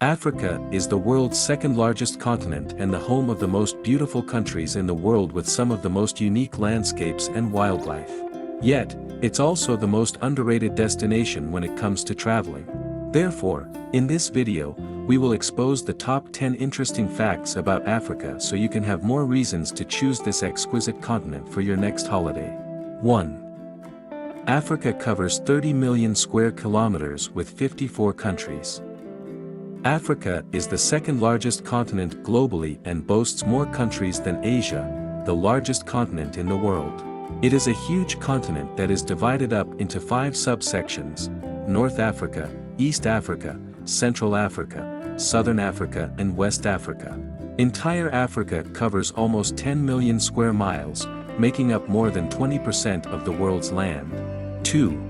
Africa is the world's second largest continent and the home of the most beautiful countries in the world with some of the most unique landscapes and wildlife. Yet, it's also the most underrated destination when it comes to traveling. Therefore, in this video, we will expose the top 10 interesting facts about Africa so you can have more reasons to choose this exquisite continent for your next holiday. 1. Africa covers 30 million square kilometers with 54 countries. Africa is the second largest continent globally and boasts more countries than Asia, the largest continent in the world. It is a huge continent that is divided up into 5 subsections: North Africa, East Africa, Central Africa, Southern Africa and West Africa. Entire Africa covers almost 10 million square miles, making up more than 20% of the world's land. 2.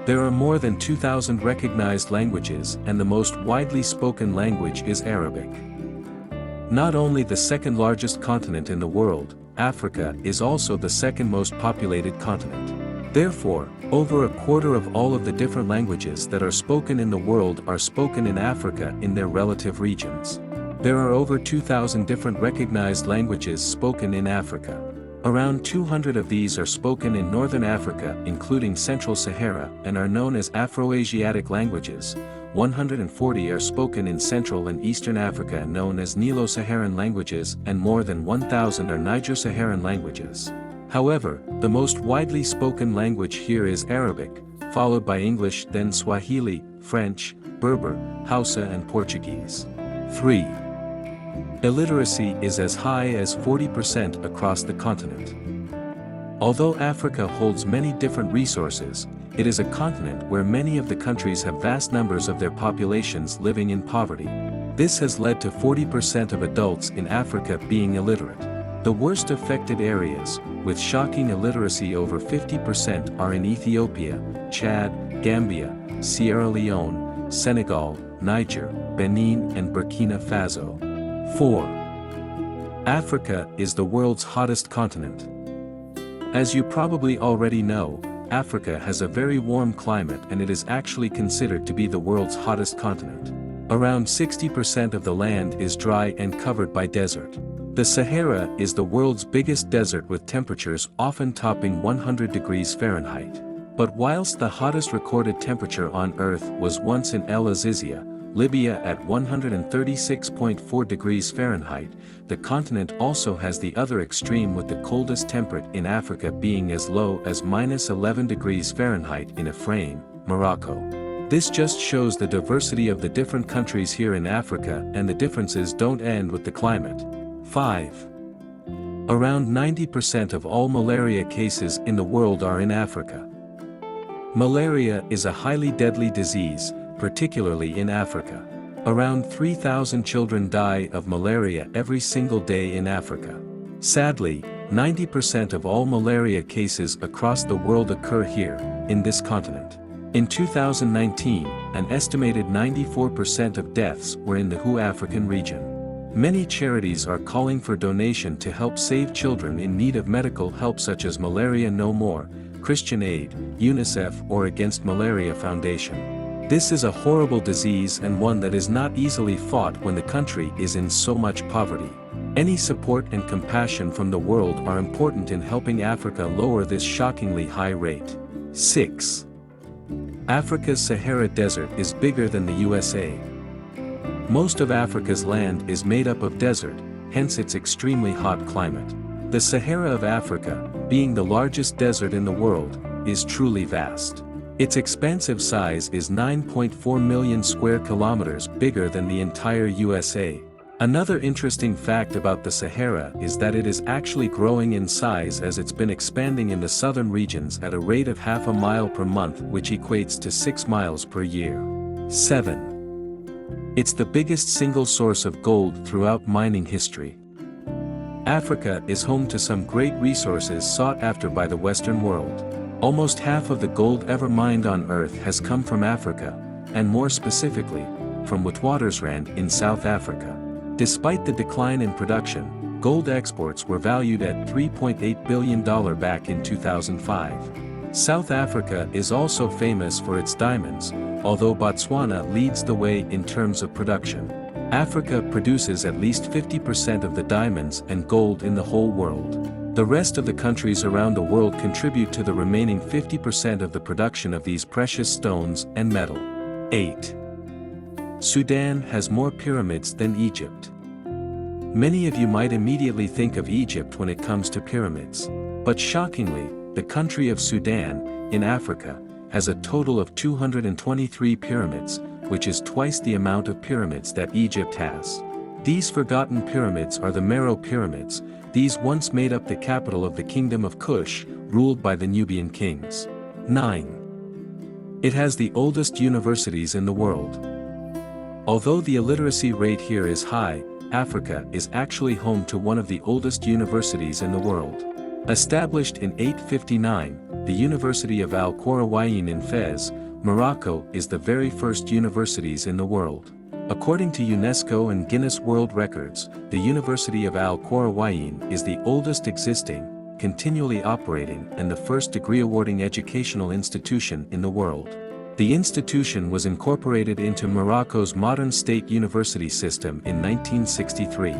There are more than 2,000 recognized languages and the most widely spoken language is Arabic. Not only the second largest continent in the world, Africa is also the second most populated continent. Therefore, over a quarter of all of the different languages that are spoken in the world are spoken in Africa in their relative regions. There are over 2,000 different recognized languages spoken in Africa. Around 200 of these are spoken in Northern Africa including Central Sahara and are known as Afro-Asiatic languages, 140 are spoken in Central and Eastern Africa known as Nilo-Saharan languages and more than 1,000 are Niger-Saharan languages. However, the most widely spoken language here is Arabic, followed by English then Swahili, French, Berber, Hausa and Portuguese. 3. Illiteracy is as high as 40% across the continent. Although Africa holds many different resources, it is a continent where many of the countries have vast numbers of their populations living in poverty. This has led to 40% of adults in Africa being illiterate. The worst affected areas, with shocking illiteracy over 50%, are in Ethiopia, Chad, Gambia, Sierra Leone, Senegal, Niger, Benin and Burkina Faso. 4. Africa is the world's hottest continent. As you probably already know, Africa has a very warm climate and it is actually considered to be the world's hottest continent. Around 60% of the land is dry and covered by desert. The Sahara is the world's biggest desert with temperatures often topping 100 degrees Fahrenheit. But whilst the hottest recorded temperature on Earth was once in El Azizia, Libya at 136.4 degrees Fahrenheit, the continent also has the other extreme with the coldest temperate in Africa being as low as -11 degrees Fahrenheit in Ifrane, Morocco. This just shows the diversity of the different countries here in Africa and the differences don't end with the climate. 5. Around 90% of all malaria cases in the world are in Africa. Malaria is a highly deadly disease, particularly in Africa. Around 3,000 children die of malaria every single day in Africa. Sadly, 90% of all malaria cases across the world occur here, in this continent. In 2019, an estimated 94% of deaths were in the African region. Many charities are calling for donation to help save children in need of medical help such as Malaria No More, Christian Aid, UNICEF or Against Malaria Foundation. This is a horrible disease and one that is not easily fought when the country is in so much poverty. Any support and compassion from the world are important in helping Africa lower this shockingly high rate. 6. Africa's Sahara Desert is bigger than the USA. Most of Africa's land is made up of desert, hence its extremely hot climate. The Sahara of Africa, being the largest desert in the world, is truly vast. Its expansive size is 9.4 million square kilometers bigger than the entire USA. Another interesting fact about the Sahara is that it is actually growing in size as it's been expanding in the southern regions at a rate of half a mile per month, which equates to 6 miles per year. 7. It's the biggest single source of gold throughout mining history. Africa is home to some great resources sought after by the Western world. Almost half of the gold ever mined on Earth has come from Africa, and more specifically, from Witwatersrand in South Africa. Despite the decline in production, gold exports were valued at $3.8 billion back in 2005. South Africa is also famous for its diamonds, although Botswana leads the way in terms of production. Africa produces at least 50% of the diamonds and gold in the whole world. The rest of the countries around the world contribute to the remaining 50% of the production of these precious stones and metal. 8. Sudan has more pyramids than Egypt. Many of you might immediately think of Egypt when it comes to pyramids. But shockingly, the country of Sudan, in Africa, has a total of 223 pyramids, which is twice the amount of pyramids that Egypt has. These forgotten pyramids are the Meroe pyramids. These once made up the capital of the kingdom of Kush, ruled by the Nubian kings. 9. It has the oldest universities in the world. Although the illiteracy rate here is high, Africa is actually home to one of the oldest universities in the world. Established in 859, the University of Al-Qarawiyyin in Fez, Morocco is the very first universities in the world. According to UNESCO and Guinness World Records, the University of Al-Qarawiyyin is the oldest existing, continually operating and the first degree-awarding educational institution in the world. The institution was incorporated into Morocco's modern state university system in 1963.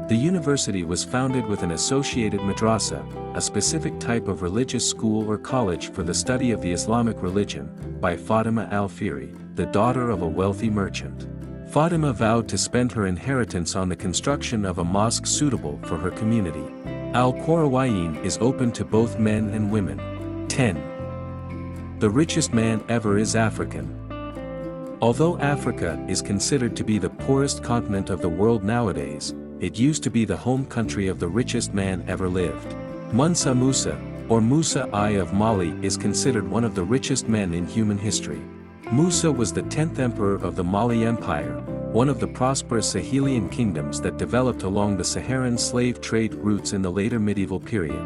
The university was founded with an associated madrasa, a specific type of religious school or college for the study of the Islamic religion, by Fatima al-Fihri, the daughter of a wealthy merchant. Fatima vowed to spend her inheritance on the construction of a mosque suitable for her community. Al-Qarawiyyin is open to both men and women. 10. The richest man ever is African. Although Africa is considered to be the poorest continent of the world nowadays, it used to be the home country of the richest man ever lived. Mansa Musa, or Musa I of Mali, is considered one of the richest men in human history. Musa was the 10th emperor of the Mali Empire, one of the prosperous Sahelian kingdoms that developed along the Saharan slave trade routes in the later medieval period.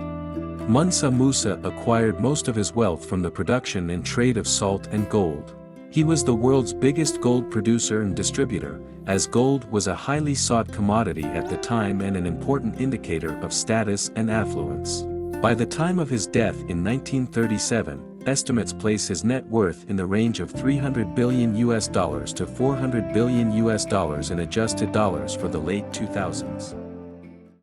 Mansa Musa acquired most of his wealth from the production and trade of salt and gold. He was the world's biggest gold producer and distributor, as gold was a highly sought commodity at the time and an important indicator of status and affluence. By the time of his death in 1937, estimates place his net worth in the range of $300 billion to $400 billion in adjusted dollars for the late 2000s.